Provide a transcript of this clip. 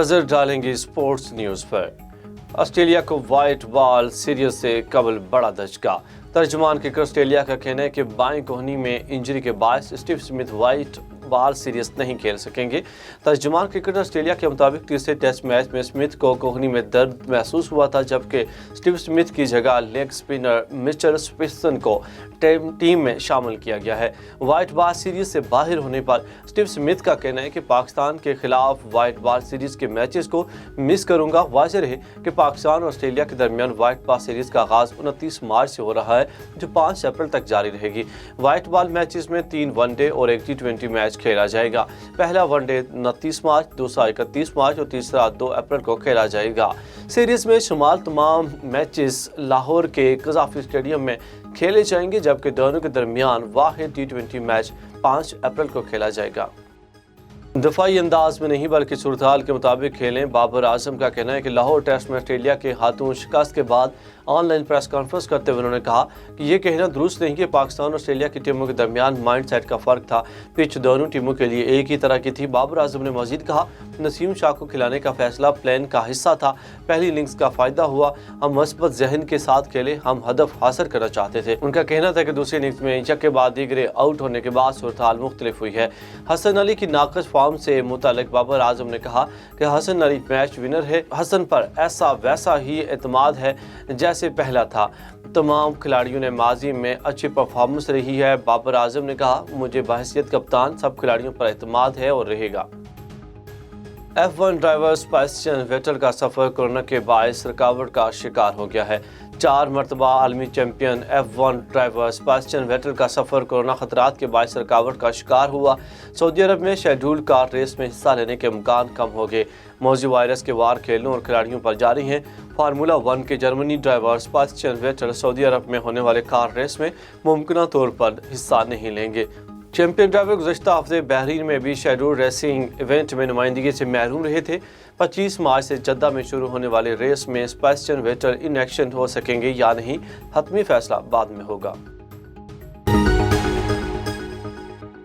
नजर डालेंगे sports news पर। ऑस्ट्रेलिया को व्हाइट बॉल सीरीज से कबल बड़ा धचका। तर्जुमान क्रिकेट ऑस्ट्रेलिया का कहना है कि बाएं कोहनी में इंजरी के बायस Steve Smith white ball series नहीं खेल सकेंगे। तर्जुमान क्रिकेट ऑस्ट्रेलिया के मुताबिक तीसरे टेस्ट मैच में स्मिथ को कोहनी में दर्द महसूस हुआ था, जबकि स्टीव स्मिथ की जगह लेग स्पिनर मिचेल स्पेसन को टीम में शामिल किया गया है। व्हाइट बॉल सीरीज से बाहर होने पर स्टीव स्मिथ का कहना है कि पाकिस्तान के खिलाफ व्हाइट बॉल सीरीज के मैचेस को मिस करूंगा। वाज़ेह रहे कि पाकिस्तान और ऑस्ट्रेलिया के दरमियान व्हाइट बॉल सीरीज का आगाज 29 मार्च से हो रहा है, जो 5 अप्रैल तक जारी रहेगी। व्हाइट बॉल मैचेस में 3 वनडे और 1 T20 मैच खेला जाएगा। पहला वनडे 29 मार्च, दूसरा 31 मार्च और तीसरा 2 अप्रैल को खेला जाएगा। सीरीज में शुमाल तमाम मैचेस लाहौर के कज़ाफ़ी स्टेडियम में खेले जाएंगे, जबकि दोनों के दरमियान वाहिद T20 मैच 5 अप्रैल को खेला जाएगा। दफाई अंदाज में नहीं बल्कि सूरत-हाल के मुताबिक खेलें। बाबर आजम का कहना है कि लाहौर टेस्ट में ऑस्ट्रेलिया के हाथों शिकस्त के बाद ऑनलाइन प्रेस कॉन्फ्रेंस करते हुए उन्होंने कहा कि यह कहना दुरुस्त नहीं कि पाकिस्तान और ऑस्ट्रेलिया की टीमों के दरमियान माइंड सेट का फ़र्क था। पिच दोनों टीमों के लिए एक ही तरह की थी। बाबर आजम ने मजीद कहा, नसीम शाह को खिलाने का फैसला प्लान का हिस्सा था। पहली इनिंग्स का फ़ायदा हुआ, हम मस्बत जहन के साथ खेले, हम हदफ हासिल करना चाहते थे। उनका कहना था कि दूसरी इनिंग्स में एक के बाद दीगरे आउट होने के बाद सूरत-हाल मुख्तलिफ हुई है। हसन अली की नाक़िस फॉर्म से मुतालिक बाबर आजम ने कहा कि हसन अली मैच विनर है। हसन पर ऐसा वैसा ही एतमाद है जैसे पहला था। तमाम खिलाड़ियों ने माजी में अच्छी परफॉर्मेंस रही है। बाबर आजम ने कहा, मुझे बहैसियत कप्तान सब खिलाड़ियों पर एतमाद है और रहेगा। F1 ड्राइवर सेबेस्टियन वेटल का सफ़र कोरोना के बायस रुकावट का शिकार हो गया है। 4 मरतबा आलमी champion F1 driver Sebastian Vettel का सफ़र कोरोना खतरात के बायस रुकावट का शिकार हुआ। सऊदी अरब में शेड्यूल कार रेस में हिस्सा लेने के इम्कान कम हो गए। मौजूद वायरस के वार खेलों और खिलाड़ियों पर जारी हैं। फार्मूला 1 के Germany driver Sebastian Vettel Saudi Arab में होने वाले कार रेस में मुमकिन तौर पर हिस्सा नहीं लेंगे। चैंपियन ड्राइवर गुज़श्ता हफ्ते बहरीन में भी शेड्यूल रेसिंग इवेंट में नुमाइंदगी से महरूम रहे थे। 25 मार्च से जद्दा में शुरू होने वाले रेस में सेबेस्टियन वेटल इन एक्शन हो सकेंगे या नहीं, हतमी फैसला बाद में होगा।